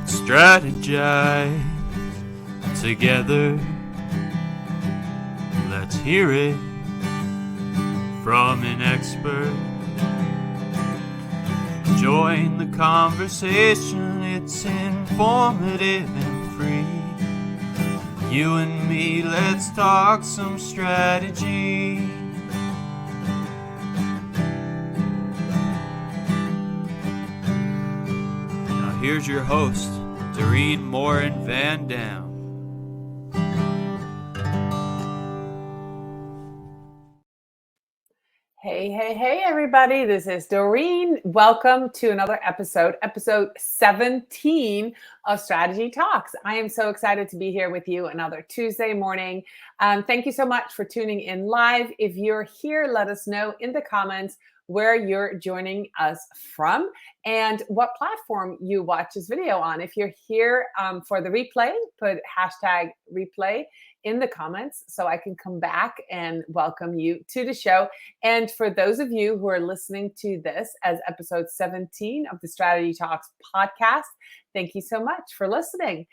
strategize together. Let's hear it from an expert. Join the conversation, it's informative and free. You and me, let's talk some strategy. Now here's your host, Dorien Morin-van. Hey, everybody. This is Dorien. Welcome to another episode 17 of Strategy Talks. I am so excited to be here with you another Tuesday morning. Thank you so much for tuning in live. If you're here, let us know in the comments where you're joining us from and what platform you watch this video on. If you're here for the replay, put hashtag replay in the comments so I can come back and welcome you to the show. And for those of you who are listening to this as episode 17 of the Strategy Talks podcast, thank you so much for listening.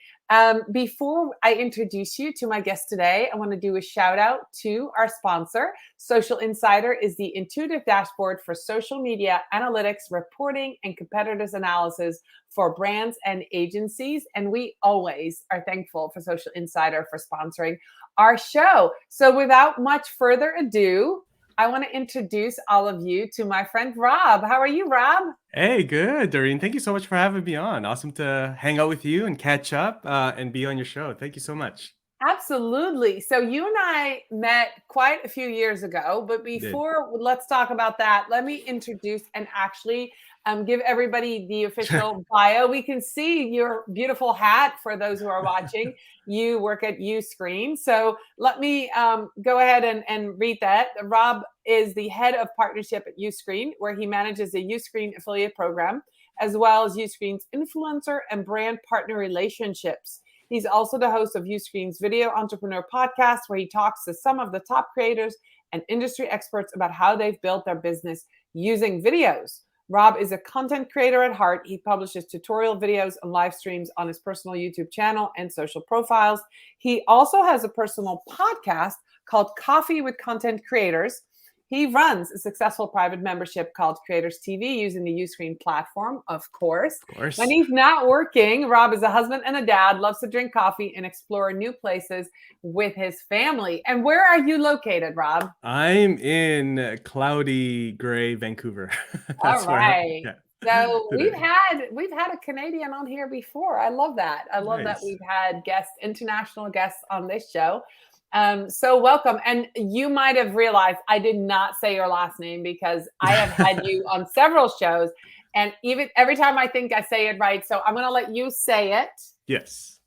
Before I introduce you to my guest today, I want to do a shout out to our sponsor. Social Insider is the intuitive dashboard for social media analytics, reporting, and competitors analysis for brands and agencies. And we always are thankful for Social Insider for sponsoring our show. So without much further ado, I want to introduce all of you to my friend Rob. How are you, Rob? Hey, good, Dorien. Thank you so much for having me on. Awesome to hang out with you and catch up and be on your show. Thank you so much. Absolutely. So you and I met quite a few years ago, but before let's talk about that, let me introduce and actually give everybody the official bio. We can see your beautiful hat for those who are watching. You work at Uscreen. So let me go ahead and read that. Rob is the head of partnership at Uscreen, where he manages the Uscreen affiliate program, as well as Uscreen's influencer and brand partner relationships. He's also the host of Uscreen's Video Entrepreneur podcast, where he talks to some of the top creators and industry experts about how they've built their business using videos. Rob is a content creator at heart. He publishes tutorial videos and live streams on his personal YouTube channel and social profiles. He also has a personal podcast called Coffee with Content Creators. He runs a successful private membership called Creators TV using the Uscreen platform, of course. When he's not working, Rob is a husband and a dad, loves to drink coffee and explore new places with his family. And where are you located, Rob? I'm in cloudy, gray Vancouver. All right. So we've had a Canadian on here before. I love that. I love that we've had international guests on this show. So welcome. And you might have realized I did not say your last name because I have had you on several shows. And even every time I think I say it right. So I'm going to let you say it. Yes.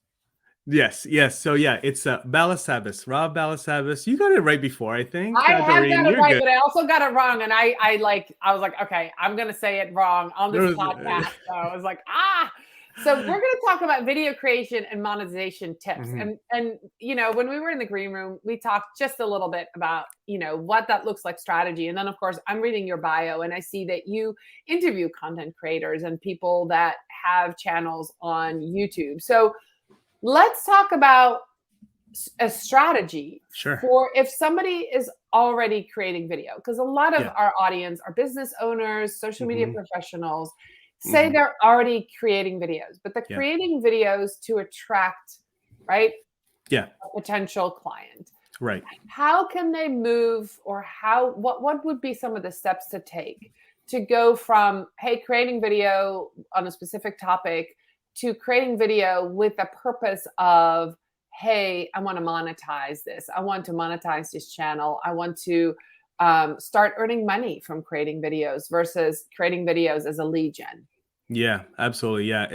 So yeah, it's Balasabas, Rob Balasabas. You got it right before, I think. I have got it right, good. But I also got it wrong. And I was like, okay, I'm going to say it wrong on this podcast. So I was like, So we're going to talk about video creation and monetization tips. Mm-hmm. And you know, when we were in the green room, we talked just a little bit about, you know, what that looks like strategy. And then of course, I'm reading your bio and I see that you interview content creators and people that have channels on YouTube. So let's talk about a strategy for if somebody is already creating video, because a lot of our audience are business owners, social media professionals, say they're already creating videos, but they're creating videos to attract, a potential client. Right. How can they move, or what would be some of the steps to take to go from, hey, creating video on a specific topic to creating video with the purpose of, hey, I want to monetize this. I want to monetize this channel. I want to start earning money from creating videos versus creating videos as a lead gen. Yeah, absolutely. Yeah,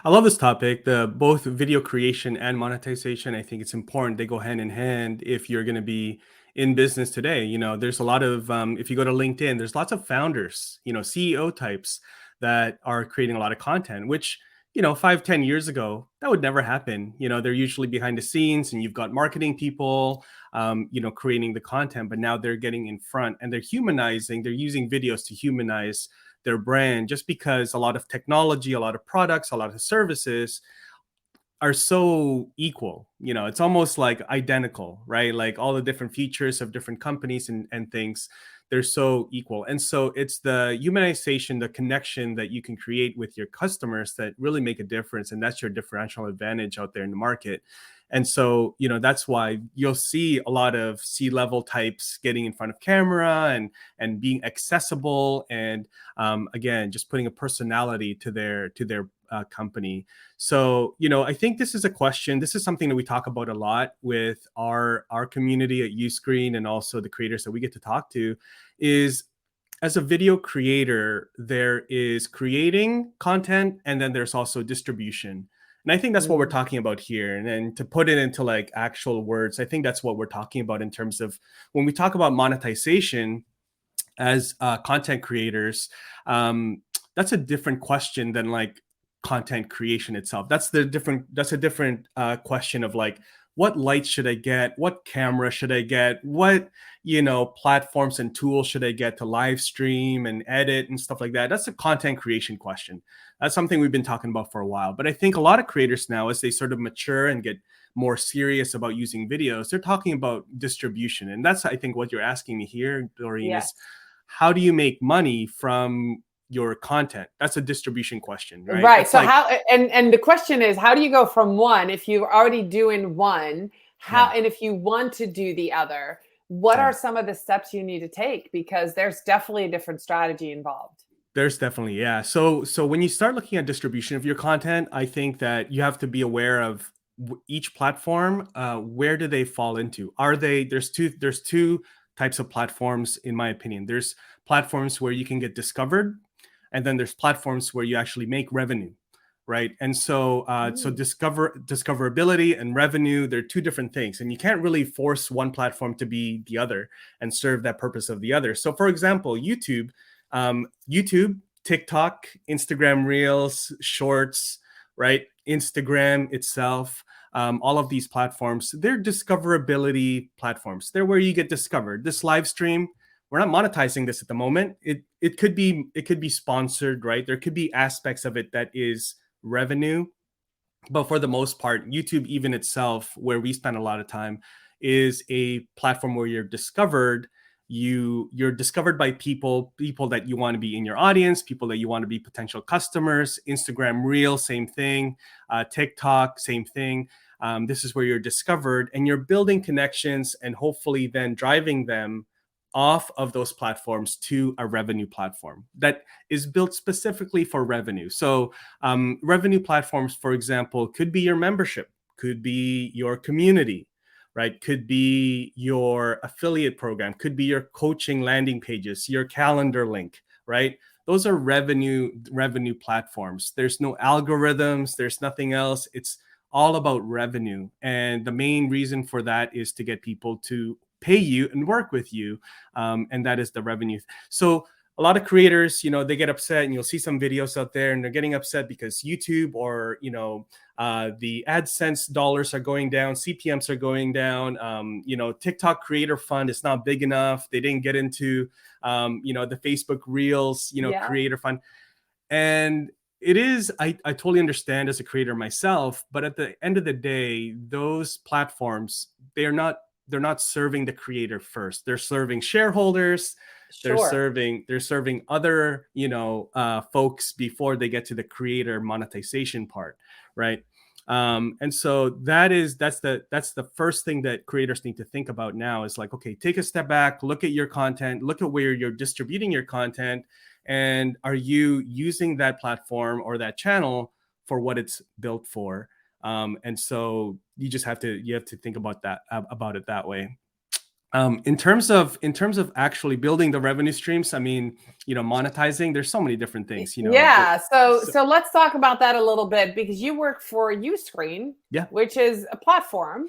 I love this topic. Both video creation and monetization. I think it's important. They go hand in hand if you're going to be in business today. You know, there's a lot of if you go to LinkedIn, there's lots of founders, you know, CEO types that are creating a lot of content, which, you know, 5-10 years ago, that would never happen. You know, they're usually behind the scenes and you've got marketing people, you know, creating the content, but now they're getting in front and they're using videos to humanize their brand, just because a lot of technology, a lot of products, a lot of services are so equal. It's almost like identical, right? Like all the different features of different companies and things, they're so equal. And so it's the humanization, the connection that you can create with your customers that really make a difference. And that's your differential advantage out there in the market. And so, that's why you'll see a lot of C-level types getting in front of camera and being accessible. And again, just putting a personality to their company. So, I think this is a question. This is something that we talk about a lot with our community at Uscreen, and also the creators that we get to talk to, is as a video creator, there is creating content, and then there's also distribution. And I think that's what we're talking about here. And then to put it into like actual words, I think that's what we're talking about in terms of when we talk about monetization as content creators. That's a different question than like content creation itself. That's a different question of like, what lights should I get? What camera should I get? What, platforms and tools should I get to live stream and edit and stuff like that? That's a content creation question. That's something we've been talking about for a while. But I think a lot of creators now, as they sort of mature and get more serious about using videos, they're talking about distribution. And that's, I think, what you're asking me here, Doreen, is how do you make money from your content? That's a distribution question, right? Right. It's so like, how, and the question is, how do you go from one, if you're already doing one, and if you want to do the other, what are some of the steps you need to take? Because there's definitely a different strategy involved. There's definitely, yeah. So when you start looking at distribution of your content, I think that you have to be aware of each platform. Where do they fall into? There's two types of platforms, in my opinion. There's platforms where you can get discovered, and then there's platforms where you actually make revenue, right? And so discoverability and revenue, they're two different things, and you can't really force one platform to be the other and serve that purpose of the other. So for example, YouTube, TikTok, Instagram Reels, Shorts, right? Instagram itself, all of these platforms, they're discoverability platforms. They're where you get discovered. This live stream, we're not monetizing this at the moment. It could be sponsored, right? There could be aspects of it that is revenue, but for the most part, YouTube even itself, where we spend a lot of time, is a platform where you're discovered. You're discovered by people that you want to be in your audience, people that you want to be potential customers. Instagram Reel, same thing. TikTok, same thing. This is where you're discovered, and you're building connections and hopefully then driving them off of those platforms to a revenue platform that is built specifically for revenue. So revenue platforms, for example, could be your membership, could be your community, right? Could be your affiliate program, could be your coaching landing pages, your calendar link, right? Those are revenue platforms. There's no algorithms, there's nothing else. It's all about revenue. And the main reason for that is to get people to pay you and work with you. And that is the revenue. So a lot of creators, they get upset, and you'll see some videos out there, and they're getting upset because YouTube or, the AdSense dollars are going down, CPMs are going down. TikTok creator fund is not big enough. They didn't get into, the Facebook Reels, creator fund. And it is, I totally understand as a creator myself, but at the end of the day, those platforms, they're not serving the creator first. They're serving shareholders. Sure. They're serving other, folks before they get to the creator monetization part, right? And so that's the first thing that creators need to think about now is like, okay, take a step back, look at your content, look at where you're distributing your content, and are you using that platform or that channel for what it's built for? And so you just have to think about it that way. In terms of actually building the revenue streams, I mean, monetizing, there's so many different things, Yeah. So let's talk about that a little bit, because you work for Uscreen, which is a platform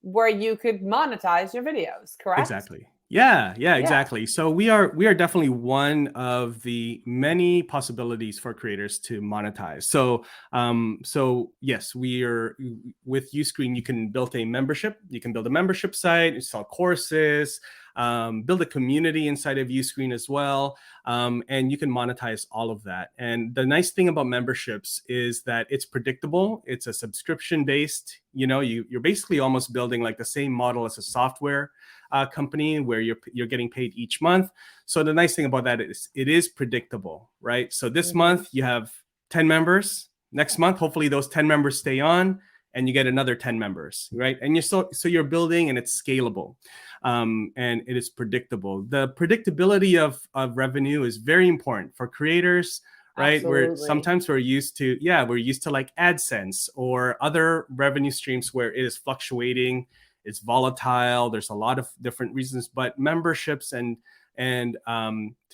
where you could monetize your videos, correct? Exactly. Yeah, exactly. So we are definitely one of the many possibilities for creators to monetize. So yes, we are with Uscreen. You can build a membership. You can build a membership site, sell courses, build a community inside of Uscreen as well, and you can monetize all of that. And the nice thing about memberships is that it's predictable. It's a subscription based. You're basically almost building like the same model as a software company where you're getting paid each month. So the nice thing about that is it is predictable, right? So this month you have 10 members. Next month, hopefully those 10 members stay on and you get another 10 members, right? And so you're building and it's scalable, and it is predictable. The predictability of revenue is very important for creators, right? Absolutely. We're used to like AdSense or other revenue streams where it is fluctuating, it's volatile. There's a lot of different reasons, but memberships and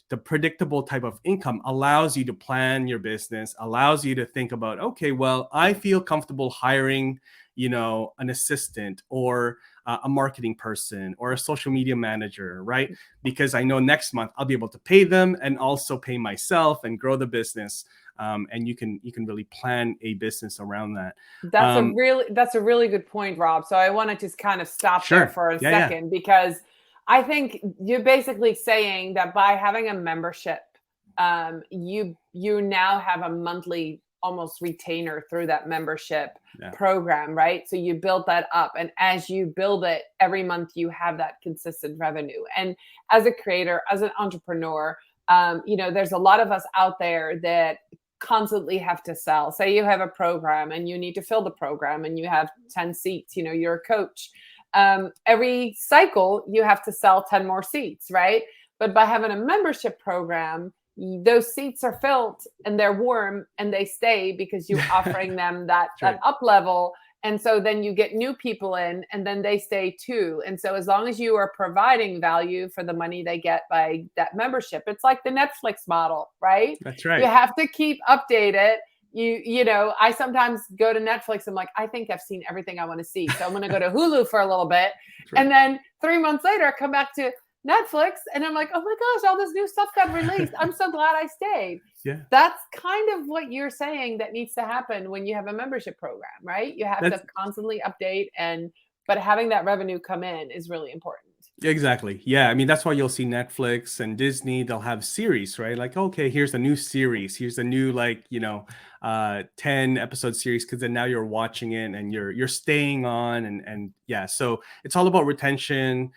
the predictable type of income allows you to plan your business, allows you to think about, okay, well, I feel comfortable hiring, an assistant or a marketing person or a social media manager, right? Because I know next month I'll be able to pay them and also pay myself and grow the business. And you can really plan a business around that. That's a really good point, Rob. So I want to just kind of stop there Sure. for a Yeah. second, because I think you're basically saying that by having a membership, you now have a monthly almost retainer through that membership program, right? So you build that up, and as you build it, every month you have that consistent revenue. And as a creator, as an entrepreneur, there's a lot of us out there that constantly have to sell. Say you have a program and you need to fill the program and you have 10 seats, you're a coach. Every cycle you have to sell 10 more seats, right? But by having a membership program, those seats are filled and they're warm and they stay because you're offering them that up level. And so then you get new people in and then they stay too. And so as long as you are providing value for the money they get by that membership, it's like the Netflix model, right? That's right. You have to keep updated. I sometimes go to Netflix. I'm like, I think I've seen everything I want to see. So I'm going to go to Hulu for a little bit. Right. And then 3 months later, I come back to Netflix and I'm like, oh my gosh, all this new stuff got released. I'm so glad I stayed. Yeah. That's kind of what you're saying that needs to happen when you have a membership program, right? You have to constantly update, but having that revenue come in is really important. Exactly. Yeah. I mean, that's why you'll see Netflix and Disney, they'll have series, right? Like, okay, here's a new series. Here's a new, 10 episode series. Cause then now you're watching it and you're staying on and yeah. So it's all about retention,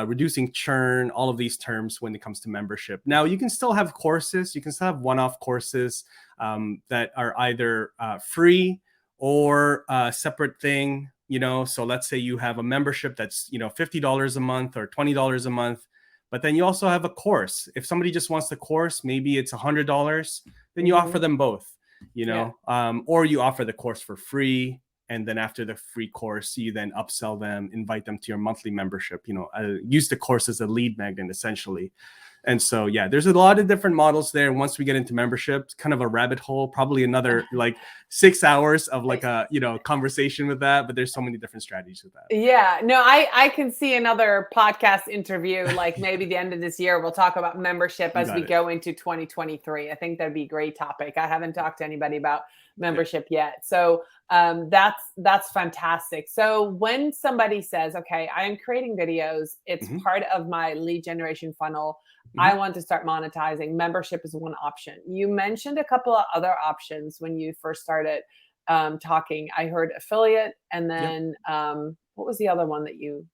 reducing churn, all of these terms when it comes to membership. Now you can still have courses. You can still have one-off courses that are either free or a separate thing. So let's say you have a membership that's, $50 a month or $20 a month, but then you also have a course. If somebody just wants the course, maybe it's $100, then you offer them both, or you offer the course for free. And then after the free course, you then upsell them, invite them to your monthly membership, use the course as a lead magnet essentially. And so, yeah, there's a lot of different models there. And once we get into membership, it's kind of a rabbit hole, probably another 6 hours of conversation with that. But there's so many different strategies with that. Yeah, no, I can see another podcast interview, like maybe the end of this year. We'll talk about membership as we go into 2023. I think that'd be a great topic. I haven't talked to anybody about membership yet. So that's fantastic. So when somebody says, okay, I am creating videos, it's part of my lead generation funnel. I want to start monetizing. Membership is one option. You mentioned a couple of other options when you first started talking. I heard affiliate, and then what was the other one that you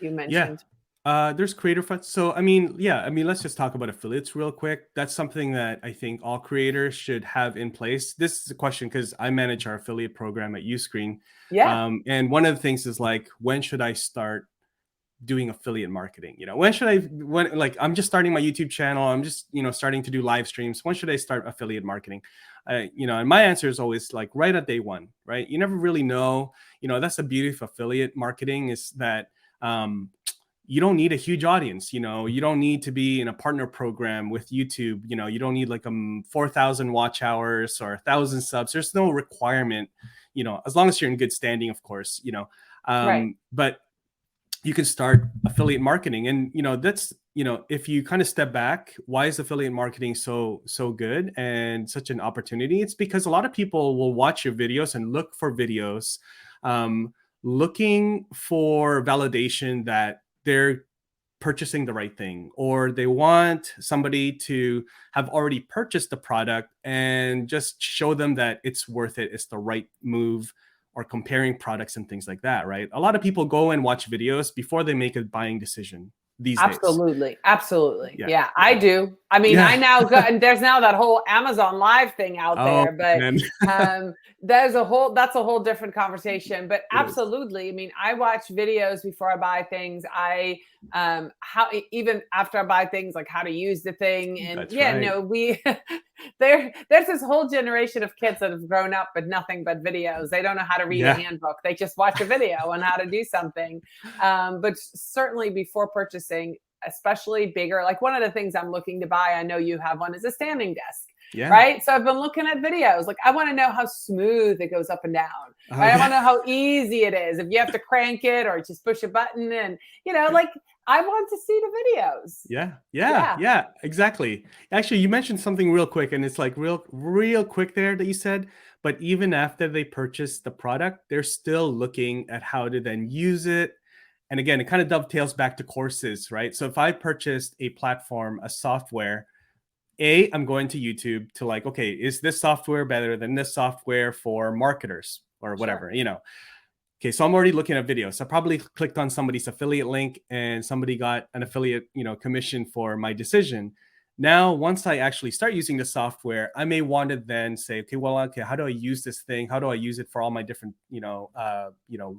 mentioned? There's creator funds. So I mean, let's just talk about affiliates real quick. That's something that I think all creators should have in place. This is a question because I manage our affiliate program at Uscreen. Yeah. And one of the things is when should I start doing affiliate marketing? When I'm just starting my YouTube channel, I'm just starting to do live streams. When should I start affiliate marketing? And my answer is always right at day one, right? You never really know. That's the beauty of affiliate marketing is that you don't need a huge audience. You don't need to be in a partner program with YouTube. You don't need 4,000 watch hours or 1,000 subs. There's no requirement, as long as you're in good standing, of course, right. But you can start affiliate marketing. And, that's, if you kind of step back, why is affiliate marketing so good and such an opportunity? It's because a lot of people will watch your videos and look for videos, looking for validation that they're purchasing the right thing, or they want somebody to have already purchased the product and just show them that it's worth it, it's the right move, or comparing products and things like that, right? A lot of people go and watch videos before they make a buying decision these days. Absolutely. Yeah, I do. I mean, I now go, and there's now that whole Amazon Live thing out there, but that's a whole different conversation. But absolutely, I mean, I watch videos before I buy things. Even after I buy things, like how to use the thing, and there's this whole generation of kids that have grown up with nothing but videos. They don't know how to read a handbook. They just watch a video on how to do something. But certainly before purchasing, especially bigger, like one of the things I'm looking to buy, I know you have one, is a standing desk. Yeah. Right. So I've been looking at videos. Like, I want to know how smooth it goes up and down. Right? I want to know how easy it is. If you have to crank it or just push a button, and like, I want to see the videos. Yeah, exactly. Actually, you mentioned something real quick, and it's like real quick there that you said, but even after they purchase the product, they're still looking at how to then use it. And again, it kind of dovetails back to courses, right? So if I purchased a platform, a software, I'm going to YouTube to like, okay, is this software better than this software for marketers or whatever, Okay, so I'm already looking at videos. So I probably clicked on somebody's affiliate link and somebody got an affiliate, commission for my decision. Now, once I actually start using the software, I may want to then say, okay, how do I use this thing? How do I use it for all my different,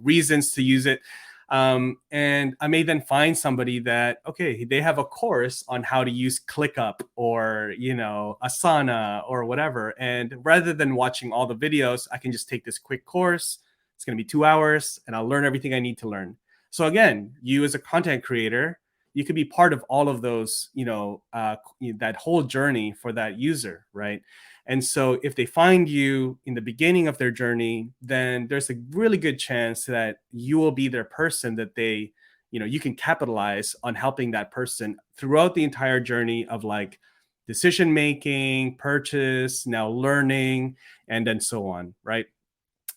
reasons to use it? And I may then find somebody that, okay, they have a course on how to use ClickUp or, Asana or whatever. And rather than watching all the videos, I can just take this quick course. It's going to be 2 hours and I'll learn everything I need to learn. So again, you as a content creator, you could be part of all of those, that whole journey for that user, right? And so if they find you in the beginning of their journey, then there's a really good chance that you will be their person that they, you can capitalize on helping that person throughout the entire journey of like decision making, purchase, now learning, and then so on, right?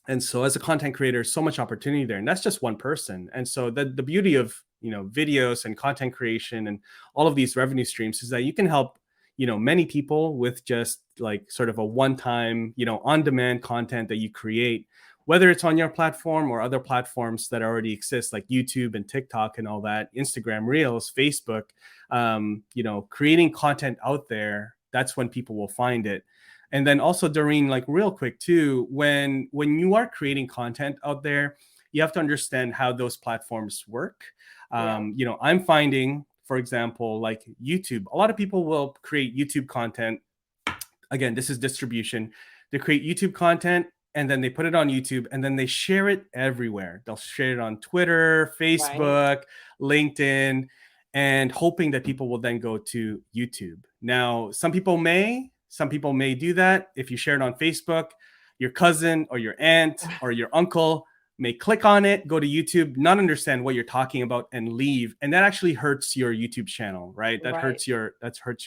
And so as a content creator, so much opportunity there. And that's just one person. And so the beauty of, videos and content creation and all of these revenue streams is that you can help, many people with just like sort of a one-time, on-demand content that you create, whether it's on your platform or other platforms that already exist, like YouTube and TikTok and all that, Instagram Reels, Facebook, creating content out there. That's when people will find it. And then also, Doreen, like real quick too, when you are creating content out there, you have to understand how those platforms work. I'm finding, for example, like YouTube, a lot of people will create YouTube content. Again, this is distribution. They create YouTube content and then they put it on YouTube and then they share it everywhere. They'll share it on Twitter, Facebook, LinkedIn, and hoping that people will then go to YouTube. Now, some people may do that. If you share it on Facebook, your cousin or your aunt or your uncle may click on it, go to YouTube, not understand what you're talking about and leave. And that actually hurts your YouTube channel, right? That hurts your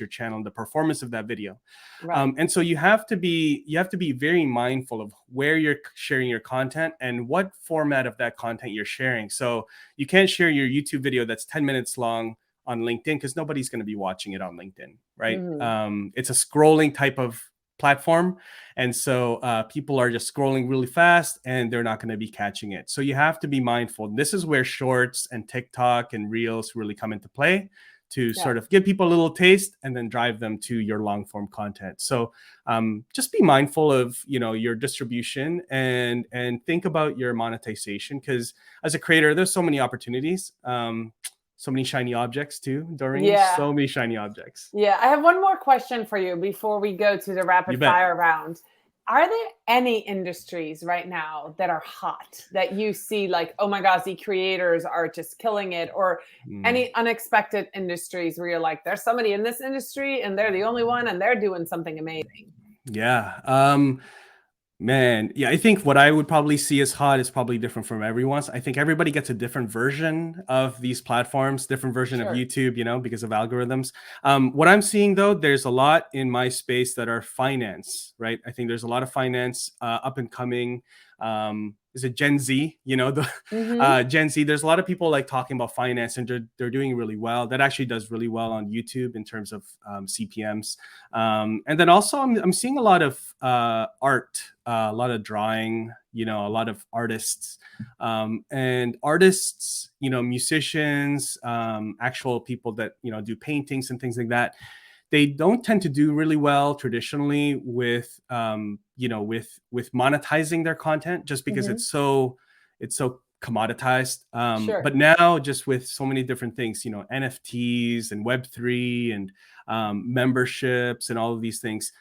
channel, the performance of that video. Right. And so you have to be very mindful of where you're sharing your content and what format of that content you're sharing. So you can't share your YouTube video that's 10 minutes long on LinkedIn because nobody's going to be watching it on LinkedIn, right? Mm-hmm. It's a scrolling type of platform. And so people are just scrolling really fast and they're not going to be catching it. So you have to be mindful. This is where shorts and TikTok and Reels really come into play to sort of give people a little taste and then drive them to your long form content. So just be mindful of, your distribution and think about your monetization, because as a creator, there's so many opportunities. So many shiny objects too, Doreen. Yeah. So many shiny objects. Yeah. I have one more question for you before we go to the rapid fire round. Are there any industries right now that are hot that you see like, oh my gosh, the creators are just killing it, or any unexpected industries where you're like, there's somebody in this industry and they're the only one and they're doing something amazing? Yeah. Man, yeah, I think what I would probably see as hot is probably different from everyone's. I think everybody gets a different version of these platforms, different version of Sure. YouTube, because of algorithms. What I'm seeing though, there's a lot in my space that are finance, right? I think there's a lot of finance up and coming. Is it Gen Z? The Mm-hmm. Gen Z. There's a lot of people like talking about finance, and they're doing really well. That actually does really well on YouTube in terms of CPMs. And then also I'm seeing a lot of art, a lot of drawing, a lot of artists, and artists, musicians, actual people that do paintings and things like that. They don't tend to do really well traditionally with with monetizing their content, just because Mm-hmm. it's so commoditized. Sure. But now, just with so many different things, NFTs and Web3 and memberships and all of these things,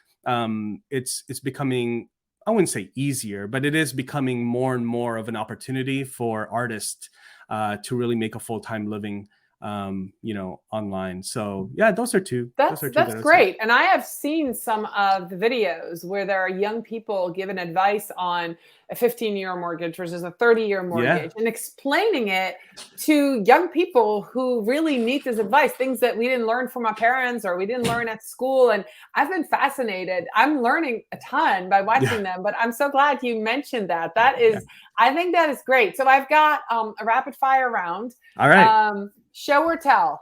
it's becoming, I wouldn't say easier, but it is becoming more and more of an opportunity for artists to really make a full-time living online. So yeah, those are two That's that I would say. great. And I have seen some of the videos where there are young people giving advice on a 15-year mortgage versus a 30-year Yeah. mortgage and explaining it to young people who really need this advice, things that we didn't learn from our parents or we didn't learn at school. And I've been fascinated. I'm learning a ton by Yeah. watching them, but I'm so glad you mentioned that. Yeah. I think that is great. So I've got a rapid fire round. All right. Show or tell?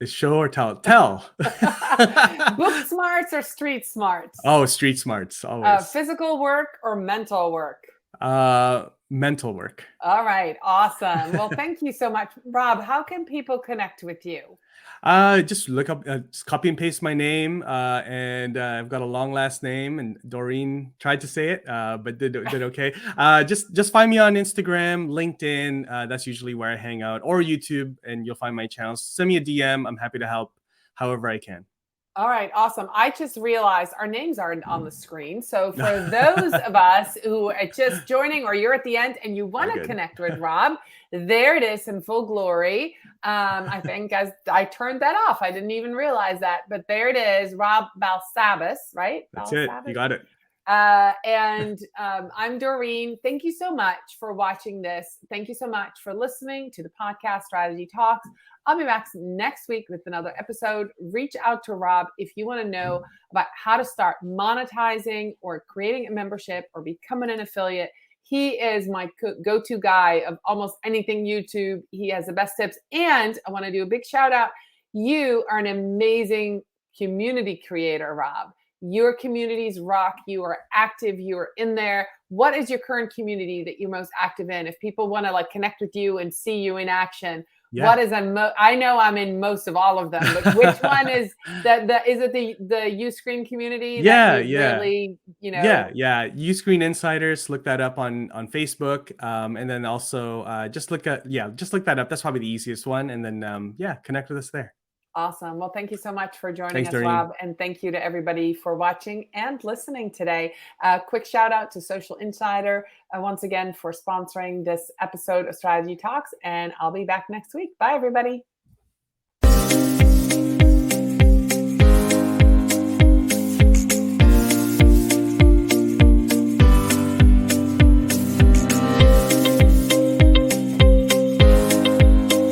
Show or tell. Book smarts or street smarts? Oh, street smarts always. Physical work or mental work? Mental work. All right, awesome. Well, thank you so much, Rob. How can people connect with you? Just look up, just copy and paste my name, and I've got a long last name, and Doreen tried to say it, but did okay. Just find me on Instagram, LinkedIn. That's usually where I hang out, or YouTube, and you'll find my channels. Send me a DM. I'm happy to help however I can. All right, awesome. I just realized our names aren't on the screen. So for those of us who are just joining or you're at the end and you want to Good. connect with Rob, there it is in full glory. I think as I turned that off, I didn't even realize that, but there it is, Rob Balsabas, right? That's it. You got it. I'm Doreen. Thank you so much for watching this. Thank you so much for listening to the podcast Strategy Talks. I'll be back next week with another episode. Reach out to Rob if you want to know about how to start monetizing or creating a membership or becoming an affiliate. He is my go-to guy of almost anything YouTube. He has the best tips. And I want to do a big shout out. You are an amazing community creator, Rob. Your communities rock. You are active. You are in there. What is your current community that you're most active in? If people want to connect with you and see you in action, Yeah. what is I know I'm in most of all of them, but which one is that? Is it the Uscreen community? Yeah, that yeah. Really, Yeah. Uscreen Insiders. Look that up on Facebook, and then also just look that up. That's probably the easiest one. And then connect with us there. Awesome. Well, thank you so much for joining Thanks, us, Doreen. Rob. And thank you to everybody for watching and listening today. Quick shout out to Social Insider once again for sponsoring this episode of Strategy Talks. And I'll be back next week. Bye, everybody.